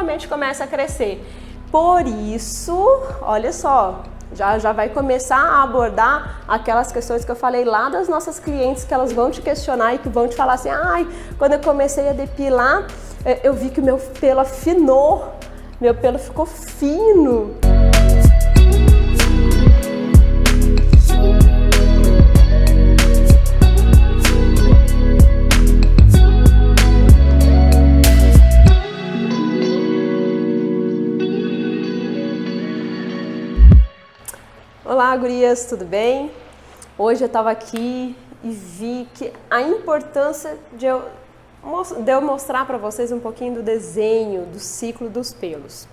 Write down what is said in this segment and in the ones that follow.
naturalmente começa a crescer. Por isso, olha só, já vai começar a abordar aquelas questões que eu falei lá das nossas clientes, que elas vão te questionar e que vão te falar assim, ai, quando eu comecei a depilar, eu vi que o meu pelo afinou, meu pelo ficou fino. Olá, gurias, tudo bem? Hoje eu estava aqui e vi que a importância de eu mostrar para vocês um pouquinho do desenho, do ciclo dos pelos.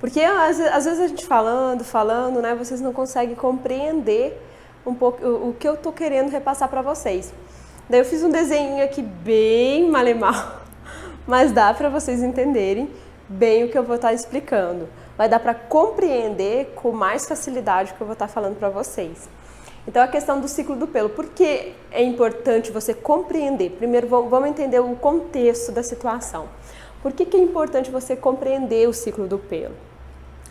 Porque às vezes a gente falando, né, vocês não conseguem compreender um pouco o que eu tô querendo repassar para vocês. Daí eu fiz um desenho aqui bem malemal, mas dá para vocês entenderem bem o que eu vou estar explicando. Vai dar para compreender com mais facilidade o que eu vou estar falando para vocês. Então, a questão do ciclo do pelo. Por que é importante você compreender? Primeiro, vamos entender o contexto da situação. Por que é importante você compreender o ciclo do pelo?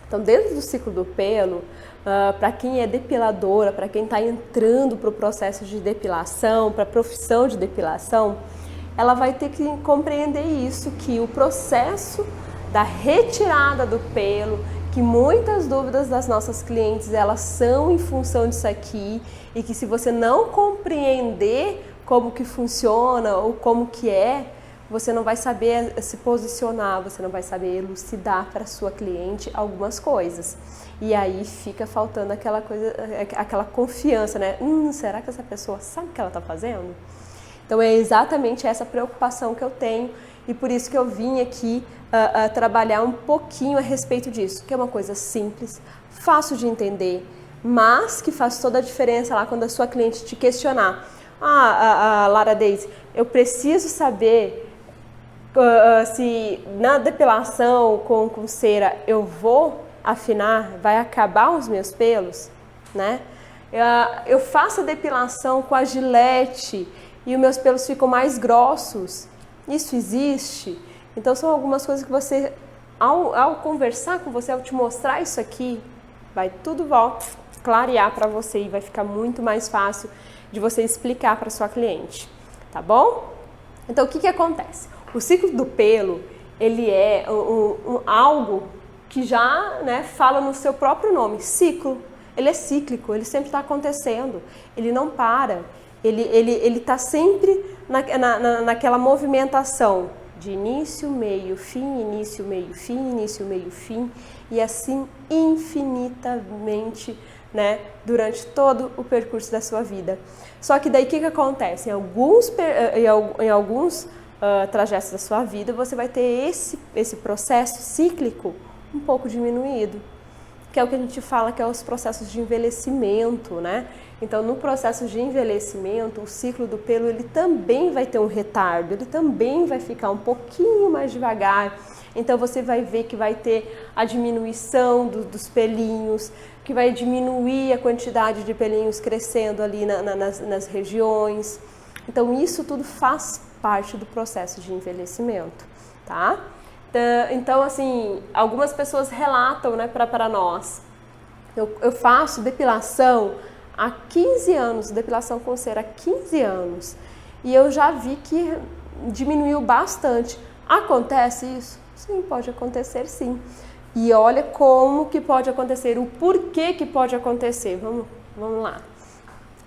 Então, dentro do ciclo do pelo, para quem é depiladora, para quem está entrando para o processo de depilação, para a profissão de depilação, ela vai ter que compreender isso, que o processo da retirada do pelo, que muitas dúvidas das nossas clientes elas são em função disso aqui, e que se você não compreender como que funciona ou como que é, você não vai saber se posicionar, você não vai saber elucidar para a sua cliente algumas coisas. E aí fica faltando aquela coisa, aquela confiança, né? Será que essa pessoa sabe o que ela está fazendo? Então é exatamente essa preocupação que eu tenho, e por isso que eu vim aqui trabalhar um pouquinho a respeito disso, que é uma coisa simples, fácil de entender, mas que faz toda a diferença lá quando a sua cliente te questionar. Lara Daisy, eu preciso saber se na depilação com cera eu vou afinar, vai acabar os meus pelos, né? Eu faço a depilação com a Gillette e os meus pelos ficam mais grossos. Isso existe? Então são algumas coisas que você, ao conversar com você, ao te mostrar isso aqui, vai tudo clarear para você e vai ficar muito mais fácil de você explicar para sua cliente, tá bom? Então o que acontece? O ciclo do pelo, ele é algo que já, né, fala no seu próprio nome, ciclo. Ele é cíclico, ele sempre está acontecendo, ele não para, ele está sempre naquela movimentação de início, meio, fim, início, meio, fim, início, meio, fim, e assim infinitamente, né, durante todo o percurso da sua vida. Só que daí o que acontece? Em alguns trajetos da sua vida, você vai ter esse processo cíclico um pouco diminuído, que é o que a gente fala que é os processos de envelhecimento, né? Então, no processo de envelhecimento, o ciclo do pelo, ele também vai ter um retardo, ele também vai ficar um pouquinho mais devagar. Então, você vai ver que vai ter a diminuição dos pelinhos, que vai diminuir a quantidade de pelinhos crescendo ali nas regiões. Então, isso tudo faz parte do processo de envelhecimento, tá? Então, assim, algumas pessoas relatam, né, para nós, eu faço depilação há 15 anos, depilação com cera há 15 anos, e eu já vi que diminuiu bastante. Acontece isso? Sim, pode acontecer sim. E olha como que pode acontecer, o porquê que pode acontecer. Vamos lá.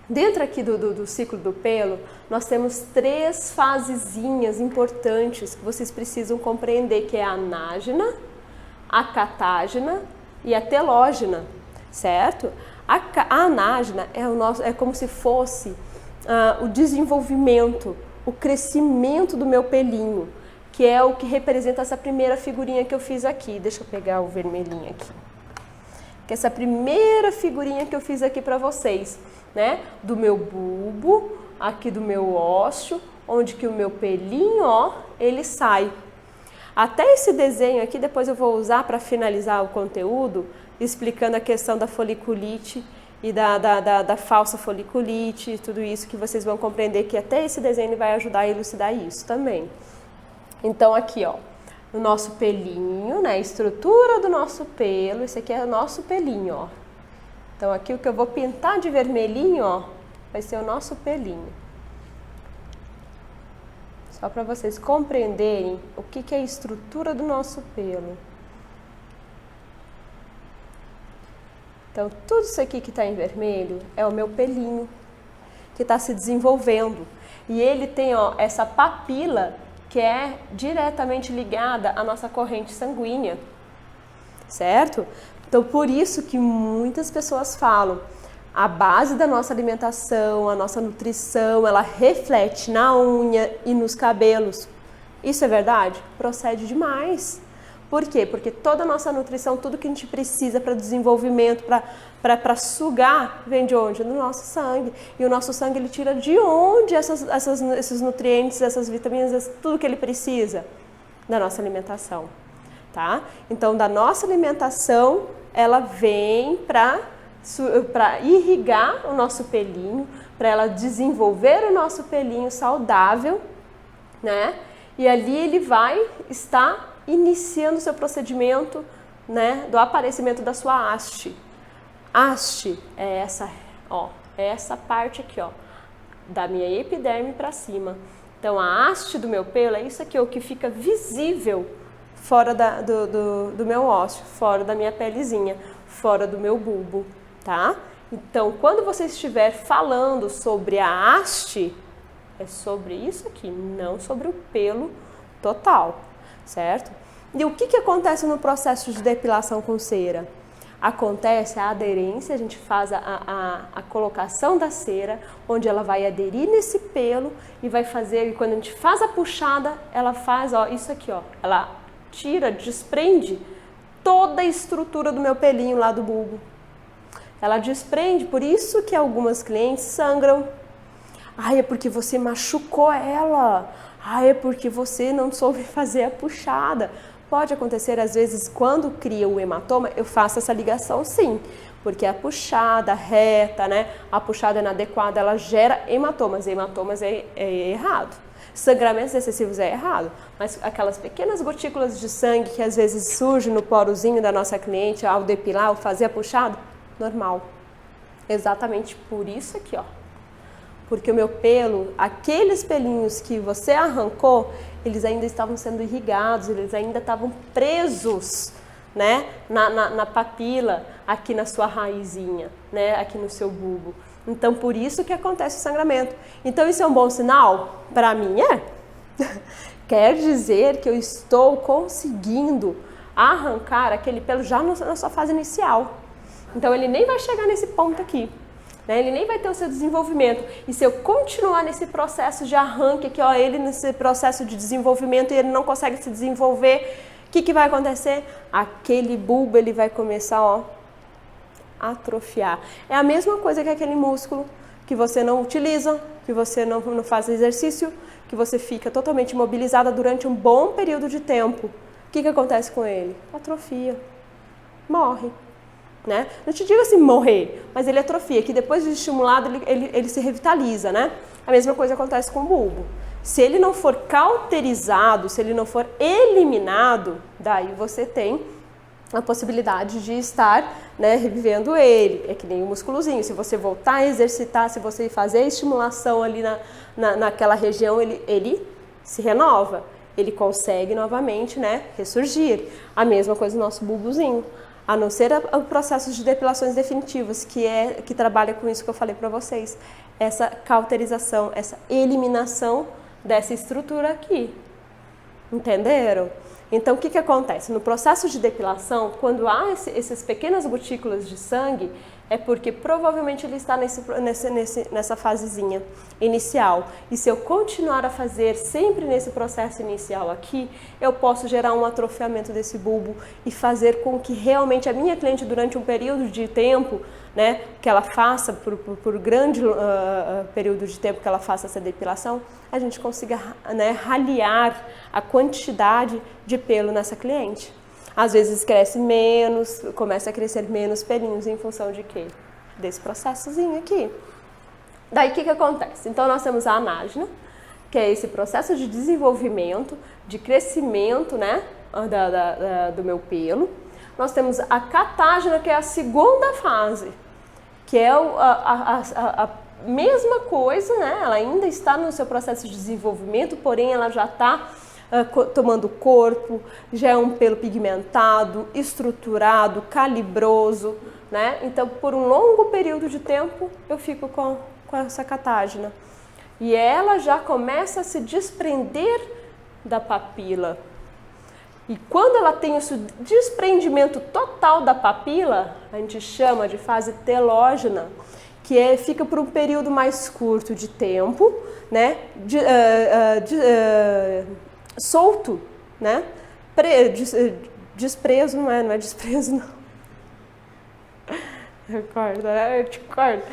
Dentro aqui do ciclo do pelo, nós temos 3 fasezinhas importantes que vocês precisam compreender, que é a anágena, a catágena e a telógena, certo? A anágena é como se fosse o desenvolvimento, o crescimento do meu pelinho, que é o que representa essa primeira figurinha que eu fiz aqui. Deixa eu pegar o vermelhinho aqui. Que é essa primeira figurinha que eu fiz aqui para vocês, né? Do meu bulbo, aqui do meu ósseo, onde que o meu pelinho, ó, ele sai. Até esse desenho aqui, depois eu vou usar para finalizar o conteúdo, explicando a questão da foliculite e da falsa foliculite, tudo isso que vocês vão compreender que até esse desenho vai ajudar a elucidar isso também. Então aqui, ó, no nosso pelinho, né? A estrutura do nosso pelo, esse aqui é o nosso pelinho, ó. Então aqui o que eu vou pintar de vermelhinho, ó, vai ser o nosso pelinho. Só para vocês compreenderem o que é a estrutura do nosso pelo. Então tudo isso aqui que está em vermelho é o meu pelinho, que está se desenvolvendo. E ele tem, ó, essa papila que é diretamente ligada à nossa corrente sanguínea, certo? Então, por isso que muitas pessoas falam, a base da nossa alimentação, a nossa nutrição, ela reflete na unha e nos cabelos. Isso é verdade? Procede demais. Por quê? Porque toda a nossa nutrição, tudo que a gente precisa para desenvolvimento, para sugar, vem de onde? Do nosso sangue. E o nosso sangue, ele tira de onde esses nutrientes, essas vitaminas, tudo que ele precisa? Da nossa alimentação, tá? Então, da nossa alimentação, ela vem para irrigar o nosso pelinho, para ela desenvolver o nosso pelinho saudável, né? E ali ele vai estar iniciando o seu procedimento, né, do aparecimento da sua haste. Haste é essa, ó, é essa parte aqui, ó, da minha epiderme para cima. Então a haste do meu pelo é isso aqui, o que fica visível fora do meu ósseo, fora da minha pelezinha, fora do meu bulbo, tá? Então quando você estiver falando sobre a haste, é sobre isso aqui, não sobre o pelo total, certo? E o que acontece no processo de depilação com cera? Acontece a aderência, a gente faz a colocação da cera, onde ela vai aderir nesse pelo e vai fazer, e quando a gente faz a puxada, ela faz, ó, isso aqui, ó, ela tira, desprende toda a estrutura do meu pelinho lá do bulbo. Ela desprende, por isso que algumas clientes sangram. Ai, é porque você machucou ela. Ai, é porque você não soube fazer a puxada. Pode acontecer, às vezes, quando cria o hematoma, eu faço essa ligação sim, porque a puxada reta, né, a puxada inadequada, ela gera hematomas, e hematomas é errado. Sangramentos excessivos é errado, mas aquelas pequenas gotículas de sangue que às vezes surgem no porozinho da nossa cliente ao depilar, ao fazer a puxada, normal. Exatamente por isso aqui, ó. Porque o meu pelo, aqueles pelinhos que você arrancou, eles ainda estavam sendo irrigados, eles ainda estavam presos, né, na papila, aqui na sua raizinha, né, aqui no seu bulbo. Então, por isso que acontece o sangramento. Então, isso é um bom sinal? Para mim, é. Quer dizer que eu estou conseguindo arrancar aquele pelo já na sua fase inicial. Então, ele nem vai chegar nesse ponto aqui. Né? Ele nem vai ter o seu desenvolvimento. E se eu continuar nesse processo de arranque aqui, ó, ele nesse processo de desenvolvimento e ele não consegue se desenvolver, o que vai acontecer? Aquele bulbo ele vai começar, ó, a atrofiar. É a mesma coisa que aquele músculo que você não utiliza, que você não faz exercício, que você fica totalmente imobilizada durante um bom período de tempo. O que acontece com ele? Atrofia. Morre. Né? Não te digo assim morrer, mas ele atrofia, que depois de estimulado ele se revitaliza, né? A mesma coisa acontece com o bulbo. Se ele não for cauterizado, se ele não for eliminado, daí você tem a possibilidade de estar, né, revivendo ele. É que nem o musculozinho, se você voltar a exercitar, se você fazer a estimulação ali naquela região, ele se renova, ele consegue novamente, né, ressurgir. A mesma coisa no nosso bulbozinho. A não ser o processo de depilações definitivas, que trabalha com isso que eu falei para vocês. Essa cauterização, essa eliminação dessa estrutura aqui. Entenderam? Então, o que acontece? No processo de depilação, quando há essas pequenas gotículas de sangue, é porque provavelmente ele está nessa fasezinha inicial. E se eu continuar a fazer sempre nesse processo inicial aqui, eu posso gerar um atrofiamento desse bulbo e fazer com que realmente a minha cliente, durante um período de tempo, né, que ela faça, por grande período de tempo que ela faça essa depilação, a gente consiga, né, raliar a quantidade de pelo nessa cliente. Às vezes cresce menos, começa a crescer menos pelinhos em função de quê? Desse processozinho aqui. Daí o que acontece? Então nós temos a anágena, que é esse processo de desenvolvimento, de crescimento, né, do meu pelo. Nós temos a catágena, que é a segunda fase, que é a mesma coisa, né? Ela ainda está no seu processo de desenvolvimento, porém ela já está tomando corpo, já é um pelo pigmentado, estruturado, calibroso, né? Então, por um longo período de tempo, eu fico com essa catágena. E ela já começa a se desprender da papila. E quando ela tem esse desprendimento total da papila, a gente chama de fase telógena, que fica por um período mais curto de tempo, né? Solto, né? Desprezo, não é desprezo, não. Eu te corto.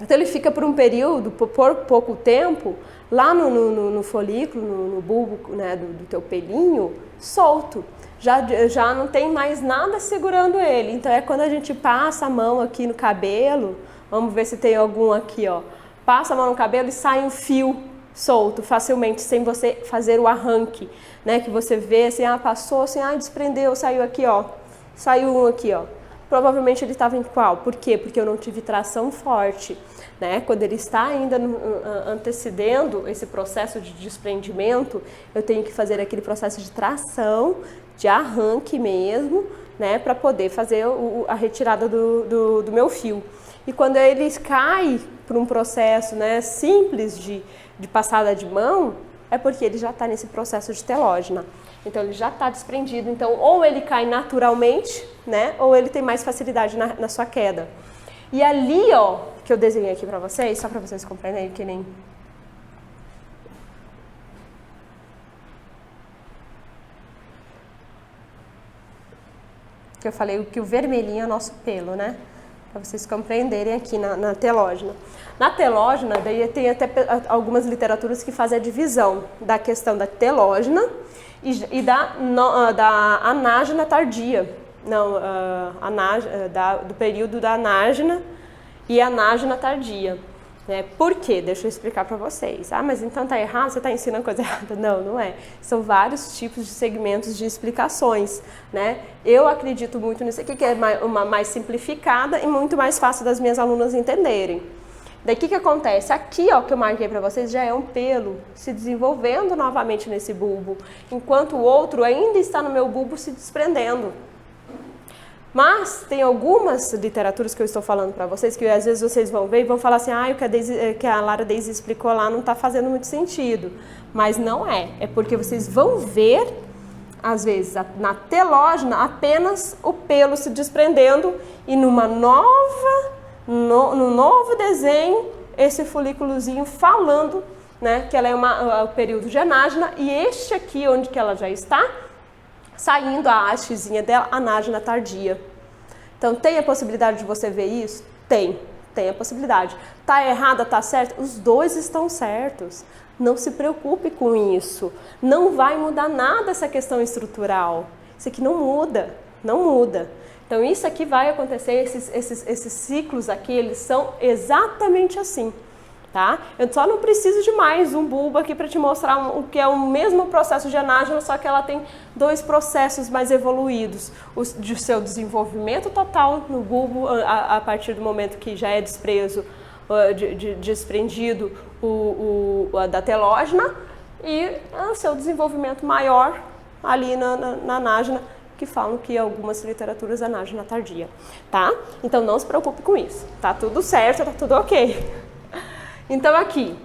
Então ele fica por um período, por pouco tempo, lá no folículo, no bulbo, né, do teu pelinho, solto. Já não tem mais nada segurando ele. Então é quando a gente passa a mão aqui no cabelo, vamos ver se tem algum aqui, ó. Passa a mão no cabelo e sai um fio solto, facilmente, sem você fazer o arranque, né? Que você vê assim, passou assim, desprendeu, saiu aqui, ó. Saiu um aqui, ó. Provavelmente ele estava em qual? Por quê? Porque eu não tive tração forte, né? Quando ele está ainda antecedendo esse processo de desprendimento, eu tenho que fazer aquele processo de tração, de arranque mesmo, né? Para poder fazer a retirada do meu fio. E quando ele cai por um processo, né, simples de passada de mão, é porque ele já está nesse processo de telógena. Então ele já está desprendido, então ou ele cai naturalmente, né, ou ele tem mais facilidade na sua queda. E ali, ó, que eu desenhei aqui para vocês, só para vocês compreenderem que nem... Que eu falei que o vermelhinho é o nosso pelo, né? Para vocês compreenderem aqui na telógena. Na telógena, daí tem até algumas literaturas que fazem a divisão da questão da telógena e da anágena tardia. Não, do período da anágena e anágena tardia. Né? Por quê? Deixa eu explicar para vocês. Mas então tá errado? Você está ensinando coisa errada? Não, não é. São vários tipos de segmentos de explicações. Né? Eu acredito muito nisso aqui, que é uma mais simplificada e muito mais fácil das minhas alunas entenderem. Daí o que acontece? Aqui, ó, que eu marquei para vocês, já é um pelo se desenvolvendo novamente nesse bulbo, enquanto o outro ainda está no meu bulbo se desprendendo. Mas tem algumas literaturas que eu estou falando para vocês, que às vezes vocês vão ver e vão falar assim, o que a Lara Daisy explicou lá não está fazendo muito sentido. Mas não é. É porque vocês vão ver, às vezes, na telógena, apenas o pelo se desprendendo e no novo desenho, esse folículozinho falando, né, que ela é o período de anágena, e este aqui, onde que ela já está, saindo a hastezinha dela, anágena tardia. Então, tem a possibilidade de você ver isso? Tem a possibilidade. Tá errada, tá certo? Os dois estão certos. Não se preocupe com isso. Não vai mudar nada essa questão estrutural. Isso aqui não muda, não muda. Então, isso aqui vai acontecer, esses ciclos aqui, eles são exatamente assim. Tá? Eu só não preciso de mais um bulbo aqui para te mostrar o que é o mesmo processo de anágena, só que ela tem dois processos mais evoluídos. O de seu desenvolvimento total no bulbo, a partir do momento que já é desprendido da telógena, e o seu desenvolvimento maior ali na anágena, que falam que algumas literaturas anágena tardia. Tá? Então não se preocupe com isso. Tá tudo certo, tá tudo ok. Então aqui,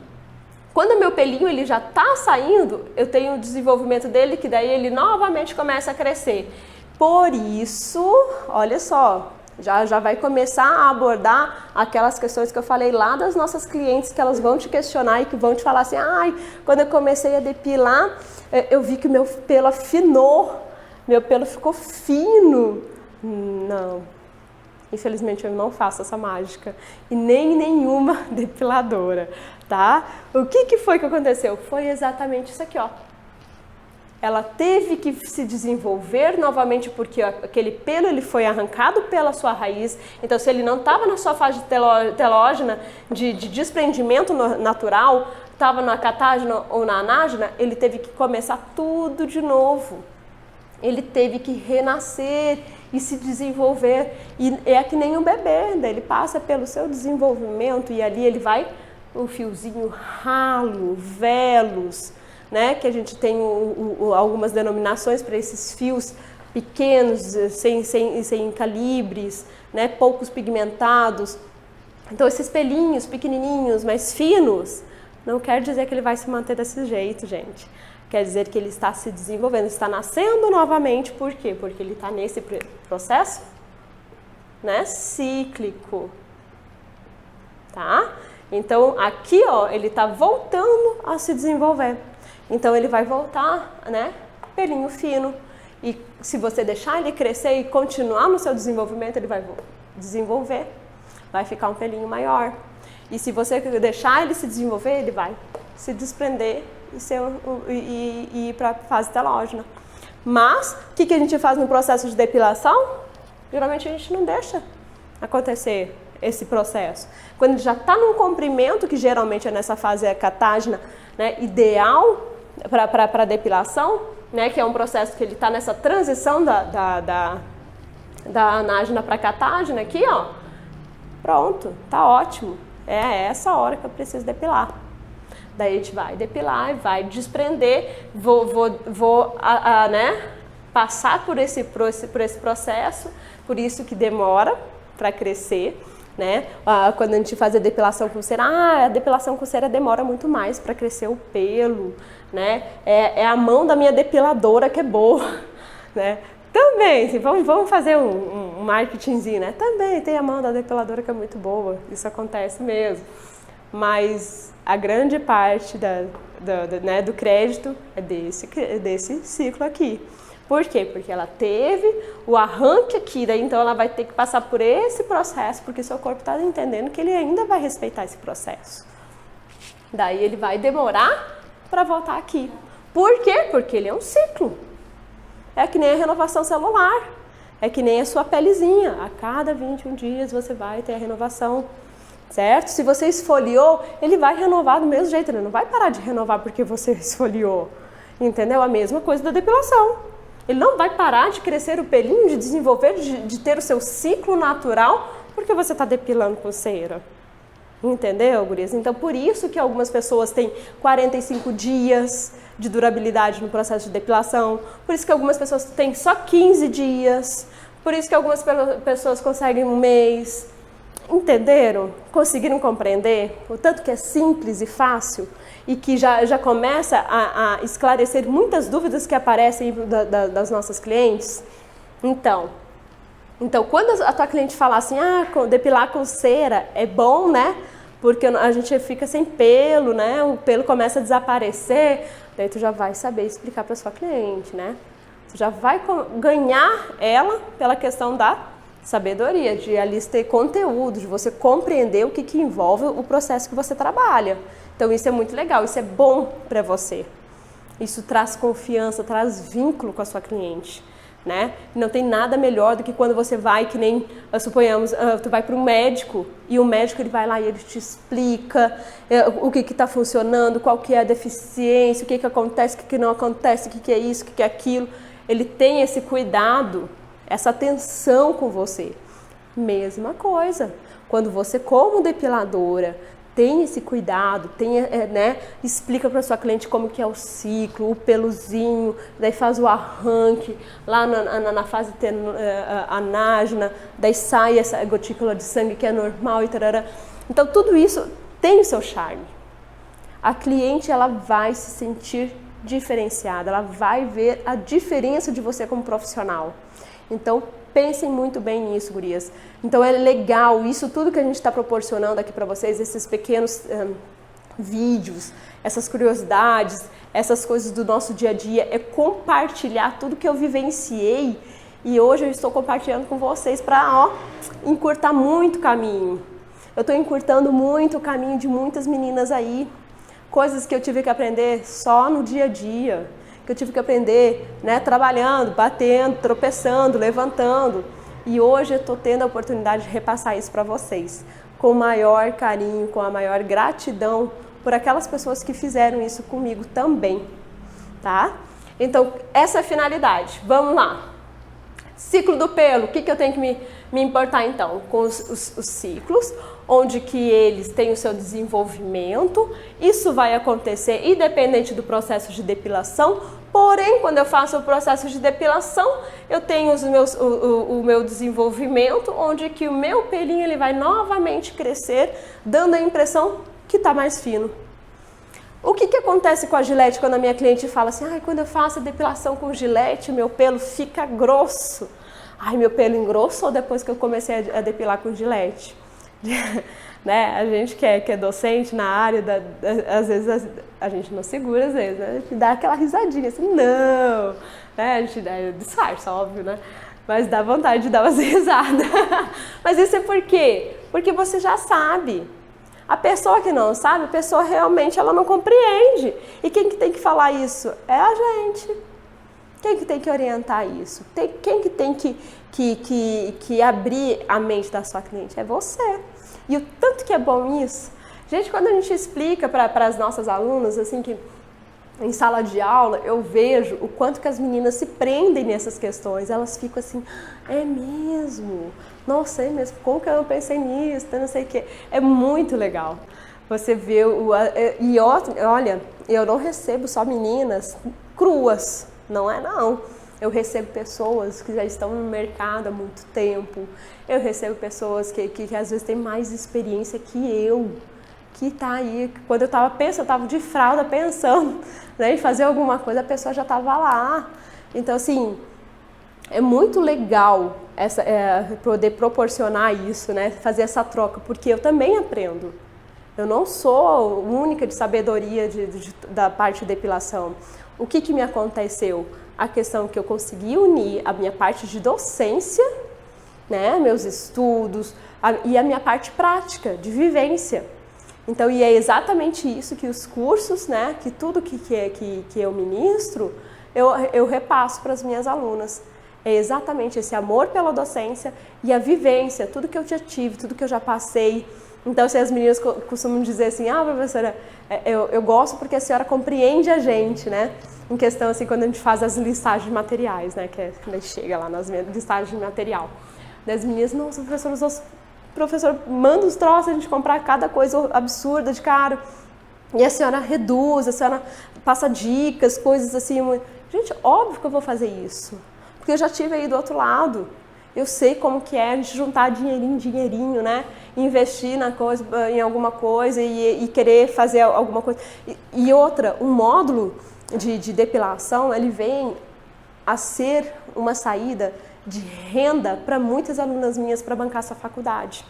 quando o meu pelinho ele já está saindo, eu tenho o desenvolvimento dele, que daí ele novamente começa a crescer. Por isso, olha só, já vai começar a abordar aquelas questões que eu falei lá das nossas clientes, que elas vão te questionar e que vão te falar assim, quando eu comecei a depilar, eu vi que o meu pelo afinou, meu pelo ficou fino. Não. Infelizmente eu não faço essa mágica e nem nenhuma depiladora, tá? O que foi que aconteceu? Foi exatamente isso aqui, ó. Ela teve que se desenvolver novamente porque aquele pelo ele foi arrancado pela sua raiz. Então, se ele não estava na sua fase telógena de desprendimento natural, estava na catágena ou na anágena, ele teve que começar tudo de novo. ele teve que renascer e se desenvolver. E é que nem um bebê, daí ele passa pelo seu desenvolvimento e ali ele vai um fiozinho ralo, velos, né? Que a gente tem algumas denominações para esses fios pequenos, sem calibres, né? Poucos pigmentados. Então esses pelinhos pequenininhos, mais finos, não quer dizer que ele vai se manter desse jeito, gente. Quer dizer que ele está se desenvolvendo, está nascendo novamente. Por quê? Porque ele está nesse processo, né, cíclico, tá? Então, aqui, ó, ele está voltando a se desenvolver. Então, ele vai voltar, né, pelinho fino. E se você deixar ele crescer e continuar no seu desenvolvimento, ele vai desenvolver, vai ficar um pelinho maior. E se você deixar ele se desenvolver, ele vai se desprender e ir para a fase telógena. Mas, o que a gente faz no processo de depilação? Geralmente a gente não deixa acontecer esse processo. Quando ele já está num comprimento, que geralmente é nessa fase catágena, né, ideal para depilação, né, que é um processo que ele está nessa transição da anágena para catágena aqui, ó, pronto, tá ótimo. É essa hora que eu preciso depilar. Daí a gente vai depilar e vai desprender, né, passar por esse processo, por isso que demora para crescer, né? Quando a gente faz a depilação com cera, a depilação com cera demora muito mais para crescer o pelo, né? É a mão da minha depiladora que é boa, né? Também, assim, vamos fazer um marketingzinho, né? Também tem a mão da depiladora que é muito boa, isso acontece mesmo. Mas a grande parte né, do crédito é desse ciclo aqui. Por quê? Porque ela teve o arranque aqui, daí então ela vai ter que passar por esse processo, porque seu corpo está entendendo que ele ainda vai respeitar esse processo. Daí ele vai demorar para voltar aqui. Por quê? Porque ele é um ciclo. É que nem a renovação celular, é que nem a sua pelezinha. A cada 21 dias você vai ter a renovação. Certo? Se você esfoliou, ele vai renovar do mesmo jeito, ele não vai parar de renovar porque você esfoliou, entendeu? A mesma coisa da depilação. Ele não vai parar de crescer o pelinho, de desenvolver, de ter o seu ciclo natural porque você está depilando com cera. Entendeu, gurias? Então, por isso que algumas pessoas têm 45 dias de durabilidade no processo de depilação, por isso que algumas pessoas têm só 15 dias, por isso que algumas pessoas conseguem um mês. Entenderam? Conseguiram compreender o tanto que é simples e fácil e que já começa a esclarecer muitas dúvidas que aparecem das nossas clientes? Então, quando a tua cliente fala assim, depilar com cera é bom, né? Porque a gente fica sem pelo, né? O pelo começa a desaparecer, daí tu já vai saber explicar para sua cliente, né? Tu já vai ganhar ela pela questão da sabedoria, de ali ter conteúdo, de você compreender o que envolve o processo que você trabalha. Então isso é muito legal, isso é bom para você. Isso traz confiança, traz vínculo com a sua cliente, né? Não tem nada melhor do que quando você vai, que nem, suponhamos, tu vai para um médico e o médico ele vai lá e ele te explica o que está funcionando, qual que é a deficiência, o que acontece, o que não acontece, o que é isso, o que é aquilo. Ele tem esse cuidado, essa atenção com você. Mesma coisa, quando você como depiladora tem esse cuidado, né, explica para sua cliente como que é o ciclo, o peluzinho, daí faz o arranque lá na fase anágena, daí sai essa gotícula de sangue que é normal e tarará. Então tudo isso tem o seu charme. A cliente ela vai se sentir diferenciada, ela vai ver a diferença de você como profissional. Então, pensem muito bem nisso, gurias. Então, é legal, isso tudo que a gente está proporcionando aqui para vocês, esses pequenos vídeos, essas curiosidades, essas coisas do nosso dia a dia, é compartilhar tudo que eu vivenciei e hoje eu estou compartilhando com vocês para encurtar muito o caminho. Eu estou encurtando muito o caminho de muitas meninas aí, coisas que eu tive que aprender só no dia a dia, que eu tive que aprender, né, trabalhando, batendo, tropeçando, levantando. E hoje eu estou tendo a oportunidade de repassar isso para vocês, com o maior carinho, com a maior gratidão por aquelas pessoas que fizeram isso comigo também, tá? Então, essa é a finalidade. Vamos lá. Ciclo do pelo, o que eu tenho que me importar então? Com os ciclos, onde que eles têm o seu desenvolvimento, isso vai acontecer independente do processo de depilação, porém, quando eu faço o processo de depilação, eu tenho o meu desenvolvimento, onde que o meu pelinho ele vai novamente crescer, dando a impressão que está mais fino. O que acontece com a Gillette quando a minha cliente fala assim, quando eu faço a depilação com Gillette, meu pelo fica grosso. Meu pelo engrossou depois que eu comecei a depilar com Gillette. Né? A gente que é docente na área, às vezes a gente não segura, às vezes, né? A gente dá aquela risadinha assim, não. Né? A gente disfarça, óbvio, né? Mas dá vontade de dar umas risadas. Mas isso é por quê? Porque você já sabe. A pessoa que não sabe, a pessoa realmente ela não compreende. E quem que tem que falar isso? É a gente. Quem que tem que orientar isso? Quem que tem que abrir a mente da sua cliente? É você. E o tanto que é bom isso. Gente, quando a gente explica para as nossas alunas, assim, que em sala de aula, eu vejo o quanto que as meninas se prendem nessas questões. Elas ficam assim, é mesmo? Nossa, é mesmo? Como que eu não pensei nisso? Não sei o quê. É muito legal. Você vê e olha, eu não recebo só meninas cruas, não é não. Eu recebo pessoas que já estão no mercado há muito tempo. Eu recebo pessoas que às vezes têm mais experiência que eu. Que tá aí, quando eu estava de fralda pensando, né, em fazer alguma coisa, a pessoa já estava lá. Então, assim, é muito legal poder proporcionar isso, né, fazer essa troca, porque eu também aprendo. Eu não sou única de sabedoria da parte de depilação. O que me aconteceu? A questão que eu consegui unir a minha parte de docência, né, meus estudos, e a minha parte prática, de vivência. Então, e é exatamente isso que os cursos, né, que tudo que eu ministro, eu repasso para as minhas alunas. É exatamente esse amor pela docência e a vivência, tudo que eu já tive, tudo que eu já passei. Então, se as meninas costumam dizer assim, professora, eu gosto porque a senhora compreende a gente, né? Em questão, assim, quando a gente faz as listagens de materiais, né, que quando chega lá nas listagens de material. Das meninas, nossa, professor manda os troços, a gente comprar cada coisa absurda de caro. E a senhora reduz, a senhora passa dicas, coisas assim. Gente, óbvio que eu vou fazer isso. Porque eu já estive aí do outro lado. Eu sei como que é a gente juntar dinheirinho, né? Investir em alguma coisa e querer fazer alguma coisa. E outra, um módulo de depilação, ele vem a ser uma saída de renda para muitas alunas minhas para bancar essa faculdade.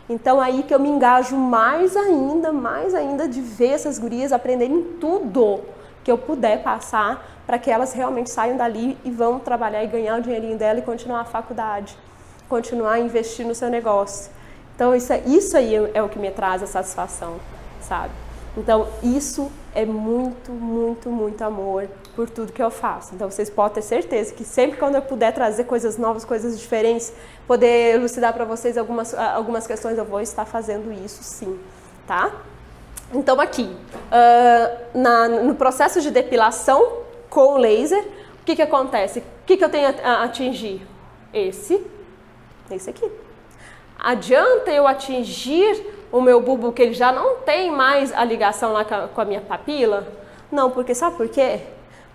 Então aí que eu me engajo mais ainda de ver essas gurias aprenderem tudo que eu puder passar para que elas realmente saiam dali e vão trabalhar e ganhar o dinheirinho dela e continuar a faculdade, continuar a investir no seu negócio. Então isso aí é o que me traz a satisfação, sabe? Então isso é muito, muito, muito amor por tudo que eu faço. Então vocês podem ter certeza que sempre quando eu puder trazer coisas novas, coisas diferentes, poder elucidar para vocês algumas questões, eu vou estar fazendo isso sim, tá? Então aqui, no processo de depilação com laser, o que acontece? O que eu tenho a atingir? Esse aqui. Adianta eu atingir o meu bulbo que ele já não tem mais a ligação lá com a minha papila? Não, porque sabe por quê?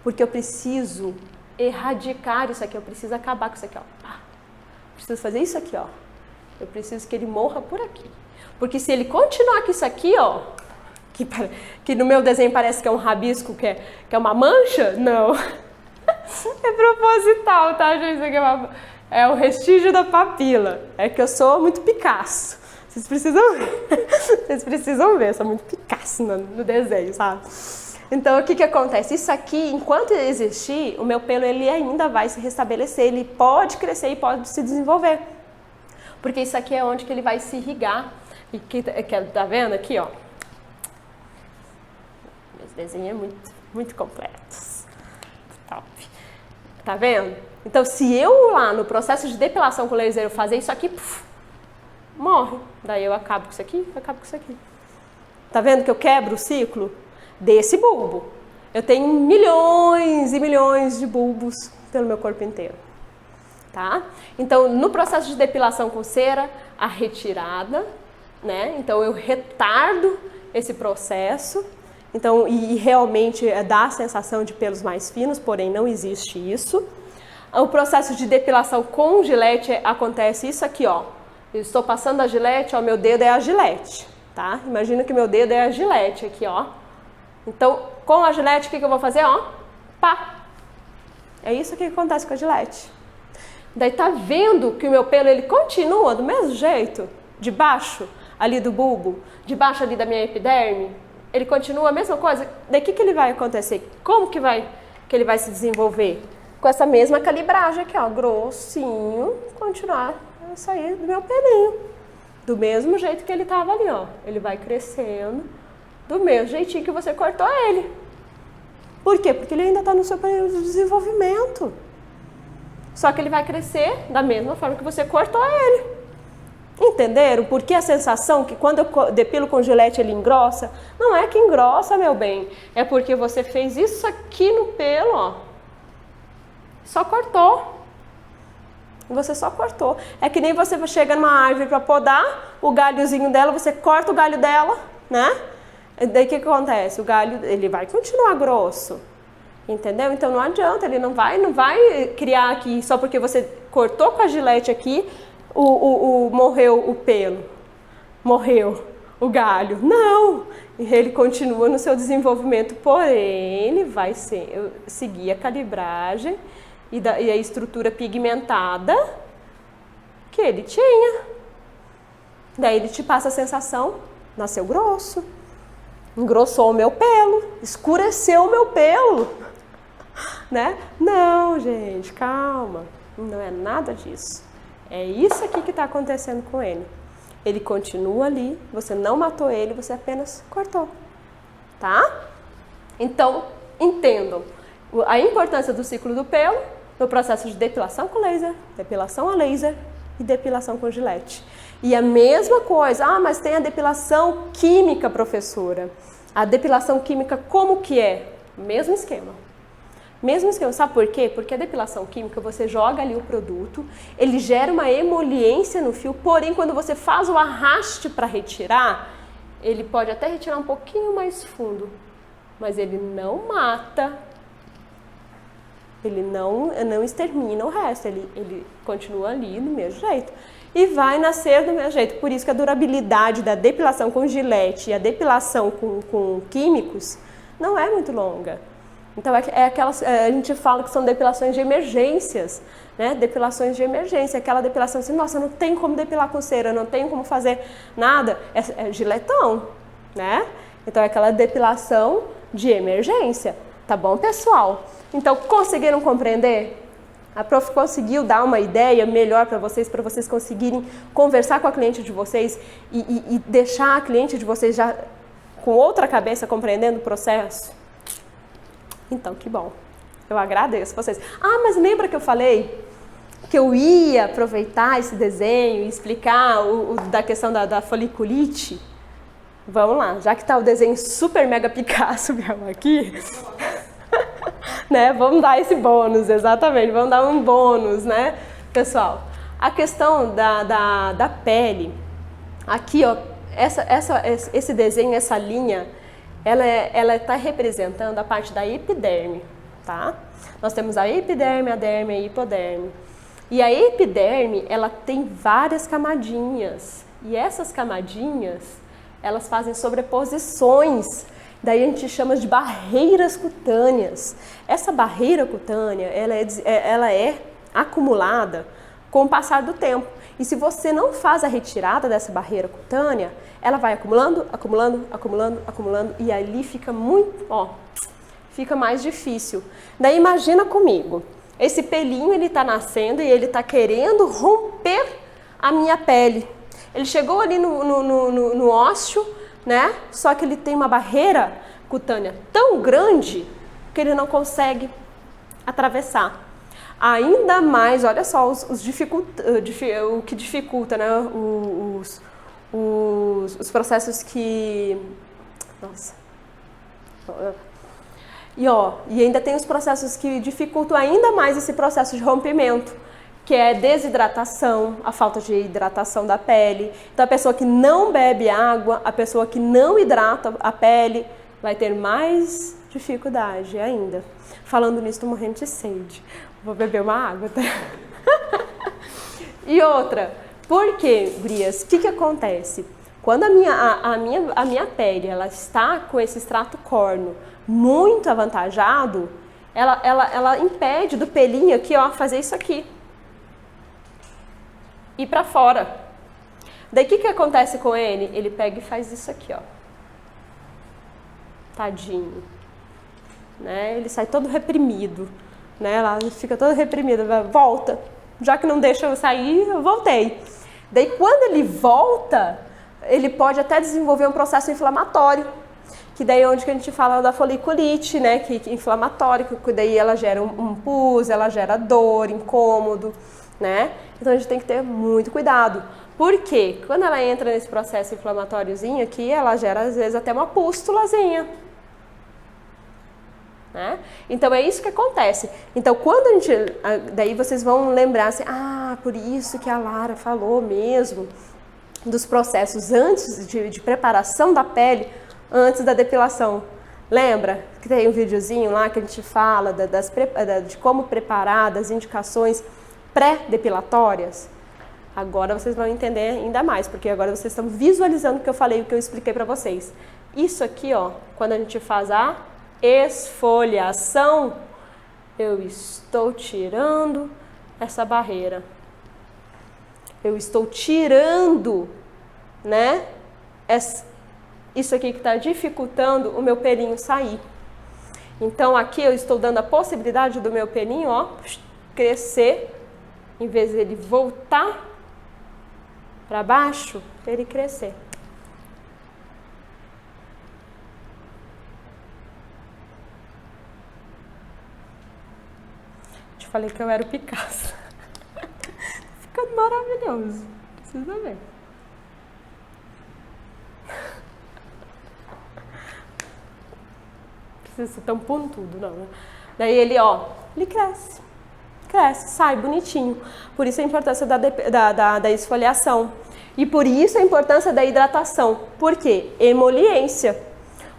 Porque eu preciso erradicar isso aqui, eu preciso acabar com isso aqui, ó. Preciso fazer isso aqui, ó. Eu preciso que ele morra por aqui. Porque se ele continuar com isso aqui, ó, que no meu desenho parece que é um rabisco, que é uma mancha, não. É proposital, tá, gente? Isso aqui é o restígio da papila. É que eu sou muito Picasso. Vocês precisam ver, eu sou muito Picasso no desenho, sabe? Então, o que acontece? Isso aqui, enquanto existir, o meu pelo ele ainda vai se restabelecer, ele pode crescer e pode se desenvolver. Porque isso aqui é onde que ele vai se irrigar. E tá vendo aqui, ó? Meus desenhos é muito completos. Top. Tá vendo? Então, se eu lá no processo de depilação com laser eu fazer isso aqui, morre. Daí eu acabo com isso aqui, acabo com isso aqui. Tá vendo que eu quebro o ciclo desse bulbo? Eu tenho milhões e milhões de bulbos pelo meu corpo inteiro, tá? Então, no processo de depilação com cera, a retirada, né? Então, eu retardo esse processo, então, e realmente dá a sensação de pelos mais finos, porém não existe isso. O processo de depilação com gilete acontece isso aqui, ó. Eu estou passando a gilete, ó, meu dedo é a gilete, tá? Imagina que meu dedo é a gilete aqui, ó. Então, com a gilete, o que eu vou fazer, ó? Pá! É isso que acontece com a gilete. Daí tá vendo que o meu pelo, ele continua do mesmo jeito? Debaixo ali do bulbo, debaixo ali da minha epiderme? Ele continua a mesma coisa? Daí o que ele vai acontecer? Como que ele vai se desenvolver? Com essa mesma calibragem aqui, ó, grossinho, continuar a sair do meu pelinho. Do mesmo jeito que ele tava ali, ó. Ele vai crescendo do mesmo jeitinho que você cortou ele. Por quê? Porque ele ainda está no seu período de desenvolvimento. Só que ele vai crescer da mesma forma que você cortou ele. Entenderam? Porque a sensação que quando eu depilo com gilete ele engrossa, não é que engrossa, meu bem. É porque você fez isso aqui no pelo, ó. Só cortou. Você só cortou. É que nem você chega numa árvore para podar o galhozinho dela, você corta o galho dela, né? Daí o que acontece? O galho, ele vai continuar grosso. Entendeu? Então não adianta, ele não vai criar aqui, só porque você cortou com a gilete aqui, morreu o pelo, morreu o galho. Não! Ele continua no seu desenvolvimento, porém ele vai seguir a calibragem e a estrutura pigmentada que ele tinha. Daí ele te passa a sensação, nasceu grosso, engrossou o meu pelo, escureceu o meu pelo, né? Não, gente, calma, não é nada disso. É isso aqui que está acontecendo com ele. Ele continua ali, você não matou ele, você apenas cortou, tá? Então, entendam a importância do ciclo do pelo no processo de depilação com laser, depilação a laser e depilação com gilete. E a mesma coisa, mas tem a depilação química, professora. A depilação química como que é? Mesmo esquema. Mesmo esquema, sabe por quê? Porque a depilação química, você joga ali o produto, ele gera uma emoliência no fio, porém quando você faz o arraste para retirar, ele pode até retirar um pouquinho mais fundo, mas ele não mata, ele não extermina o resto, ele continua ali do mesmo jeito. E vai nascer do mesmo jeito. Por isso que a durabilidade da depilação com gilete e a depilação com químicos não é muito longa. Então, a gente fala que são depilações de emergências, né? Depilações de emergência, aquela depilação assim, nossa, não tem como depilar com cera, não tem como fazer nada, é giletão, né? Então, é aquela depilação de emergência, tá bom, pessoal? Então, conseguiram compreender? A prof conseguiu dar uma ideia melhor para vocês conseguirem conversar com a cliente de vocês e deixar a cliente de vocês já com outra cabeça compreendendo o processo? Então, que bom. Eu agradeço vocês. Mas lembra que eu falei que eu ia aproveitar esse desenho e explicar da questão da foliculite? Vamos lá, já que está o desenho super mega Picasso mesmo aqui, né? Vamos dar esse bônus, exatamente, vamos dar um bônus, né, pessoal? A questão da pele, aqui, ó, esse desenho, essa linha, ela está representando a parte da epiderme, tá? Nós temos a epiderme, a derme e a hipoderme. E a epiderme, ela tem várias camadinhas. E essas camadinhas, elas fazem sobreposições. Daí a gente chama de barreiras cutâneas. Essa barreira cutânea, ela é acumulada com o passar do tempo. E se você não faz a retirada dessa barreira cutânea, ela vai acumulando, acumulando, acumulando, acumulando e ali fica fica mais difícil. Daí imagina comigo, esse pelinho ele tá nascendo e ele tá querendo romper a minha pele. Ele chegou ali no ósseo, né? Só que ele tem uma barreira cutânea tão grande que ele não consegue atravessar. Ainda mais, olha só, o que dificulta, né? Os processos que... Nossa. E ainda tem os processos que dificultam ainda mais esse processo de rompimento, que é desidratação, a falta de hidratação da pele. Então a pessoa que não bebe água, a pessoa que não hidrata a pele, vai ter mais dificuldade ainda. Falando nisso, tô morrendo de sede. Vou beber uma água, tá? E outra, por quê, gurias? O que acontece? Quando a minha pele ela está com esse extrato córneo muito avantajado, ela impede do pelinho aqui, ó, fazer isso aqui. Ir pra fora. Daí o que acontece com ele? Ele pega e faz isso aqui, ó. Tadinho. Né? Ele sai todo reprimido. Né? Ela fica todo reprimido. Volta. Já que não deixa eu sair, eu voltei. Daí quando ele volta, ele pode até desenvolver um processo inflamatório. Que daí é onde que a gente fala da foliculite, né? Que é inflamatório, que daí ela gera um pus, ela gera dor, incômodo, né? Então a gente tem que ter muito cuidado. Por quê? Quando ela entra nesse processo inflamatóriozinho aqui, ela gera às vezes até uma pústulazinha. Né? Então é isso que acontece. Então quando a gente, daí vocês vão lembrar assim, por isso que a Lara falou mesmo dos processos antes de preparação da pele, antes da depilação. Lembra que tem um videozinho lá que a gente fala de como preparar, das indicações pré-depilatórias? Agora vocês vão entender ainda mais, porque agora vocês estão visualizando o que eu falei, o que eu expliquei para vocês. Isso aqui, ó, quando a gente faz a esfoliação, eu estou tirando essa barreira. Eu estou tirando, né, isso aqui que está dificultando o meu pelinho sair. Então aqui eu estou dando a possibilidade do meu pelinho, ó, crescer, em vez de ele voltar para baixo, ele crescer. Te falei que eu era o Picasso. Ficando maravilhoso. Precisa ver. Precisa ser tão pontudo, não, né? Daí ele, ó, ele cresce. Cresce, sai bonitinho. Por isso a importância da esfoliação. E por isso a importância da hidratação. Por quê? Emoliência.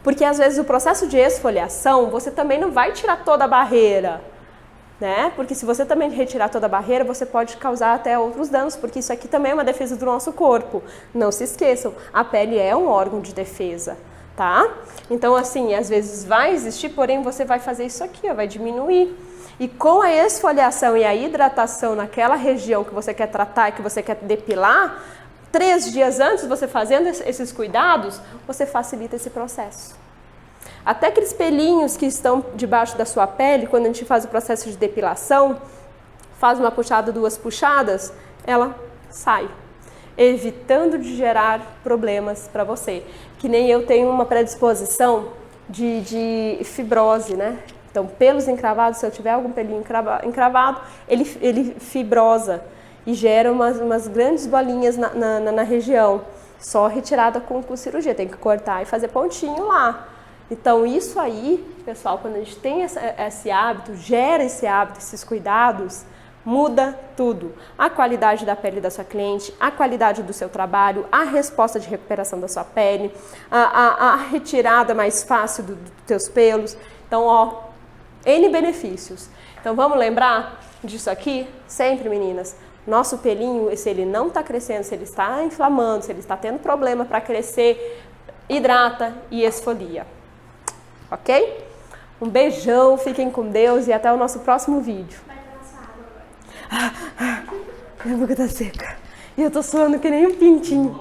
Porque às vezes o processo de esfoliação, você também não vai tirar toda a barreira. Né? Porque se você também retirar toda a barreira, você pode causar até outros danos, porque isso aqui também é uma defesa do nosso corpo. Não se esqueçam, a pele é um órgão de defesa, tá? Então, assim, às vezes vai existir, porém você vai fazer isso aqui, ó, vai diminuir. E com a esfoliação e a hidratação naquela região que você quer tratar e que você quer depilar, 3 dias antes, você fazendo esses cuidados, você facilita esse processo. Até aqueles pelinhos que estão debaixo da sua pele, quando a gente faz o processo de depilação, faz uma puxada, 2 puxadas, ela sai, evitando de gerar problemas para você. Que nem eu tenho uma predisposição de fibrose, né? Então, pelos encravados, se eu tiver algum pelinho encravado, ele fibrosa e gera umas grandes bolinhas na região. Só retirada com cirurgia, tem que cortar e fazer pontinho lá. Então, isso aí, pessoal, quando a gente tem esse hábito, gera esse hábito, esses cuidados, muda tudo. A qualidade da pele da sua cliente, a qualidade do seu trabalho, a resposta de recuperação da sua pele, a retirada mais fácil dos teus pelos. Então, ó, N benefícios. Então, vamos lembrar disso aqui? Sempre, meninas. Nosso pelinho, se ele não está crescendo, se ele está inflamando, se ele está tendo problema para crescer, hidrata e esfolia. Ok? Um beijão, fiquem com Deus e até o nosso próximo vídeo. Vai dar sua água agora. Minha boca tá seca. E eu tô suando que nem um pintinho.